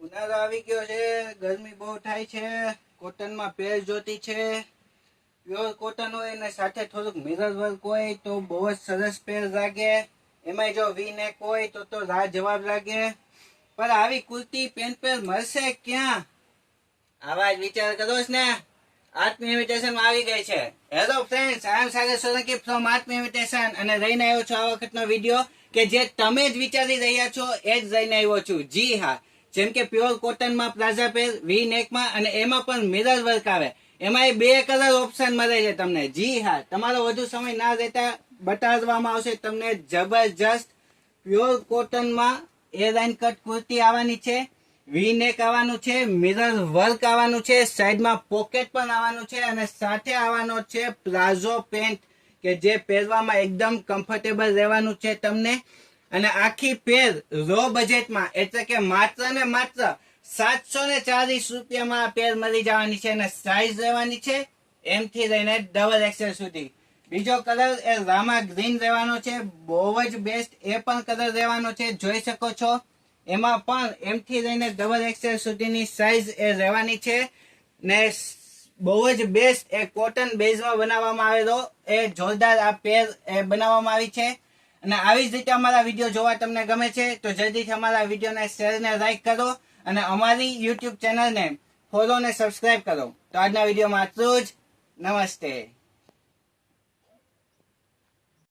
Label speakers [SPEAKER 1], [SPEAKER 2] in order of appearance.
[SPEAKER 1] ઉનાળો આવી ગયો છે, ગરમી બહુ થાય છે, કોટનમાં પહેર જોતી છે. પ્યોર કોટન હોય અને સાથે થોડુંક મિરર વર્ક હોય તો બહુ જ સરસ પહેર લાગે. એમાંય જો વી નેક હોય તો જવાબ લાગે. પણ આવી કુર્તી પેન્ટ પહેર મળશે ક્યાં? આવા જ વિચાર કરો છો ને? આત્મ ઇન્વિટેશન આવી ગઈ છે. Hello friends, I am Sagar Solanki from આત્મ ઇન્વિટેશન અને લઈને આવ્યો છું આ વખતનો વિડીયો કે જે તમે જ વિચારી રહ્યા છો એ જ લઈને આવ્યો છું. જી હા, જેમ કે પ્યોર કોટનમાં પ્લાઝા પેર, વી નેકમાં અને એમાં પણ મિરર વર્ક આવે. એમાં 2 કલર ઓપ્શન મળે છે તમને. જી હા, તમારો વધુ સમય ના લેતા બતાવવામાં આવશે તમને જબરજસ્ત પ્યોર કોટનમાં એરલાઇન કટ કુર્તી આવવાની છે. વી નેક આવવાનું છે, મિરર વર્ક આવવાનું છે, સાઈડમાં પોકેટ પણ આવવાનું છે અને સાથે આવવાનો છે પ્લાઝો પેન્ટ કે જે પહેરવામાં એકદમ કમ્ફર્ટેબલ રહેવાનું છે તમને. અને આખી પેર રો બજેટમાં એટલે કે માત્ર ને માત્ર 740 રૂપિયામાં આ પેર મળી જવાની છે અને સાઈઝ રહેવાની છે એમ થી લઈને ડબલ એક્સેલ સુધી. બીજો કલર એ રામા ગ્રીન રહેવાનો છે, બહુ જ બેસ્ટ એ પણ કલર રહેવાનો છે, જોઈ શકો છો. એમાં પણ એમ થી લઈને ડબલ એક્સેલ સુધીની સાઈઝ એ રહેવાની છે ને બહુ જ બેસ્ટ એ કોટન બેઝમાં બનાવવામાં આવેલો એ જોરદાર આ પેર એ બનાવવામાં આવી છે. અને આવી જ રીતે અમારા વિડીયો જોવા તમને ગમે છે તો જલ્દીથી અમારા વિડીયોને શેર ને લાઈક કરો અને અમારી યુટ્યુબ ચેનલને ફોલો ને સબસ્ક્રાઈબ કરો. તો આજના વિડીયોમાં આટલું જ. નમસ્તે.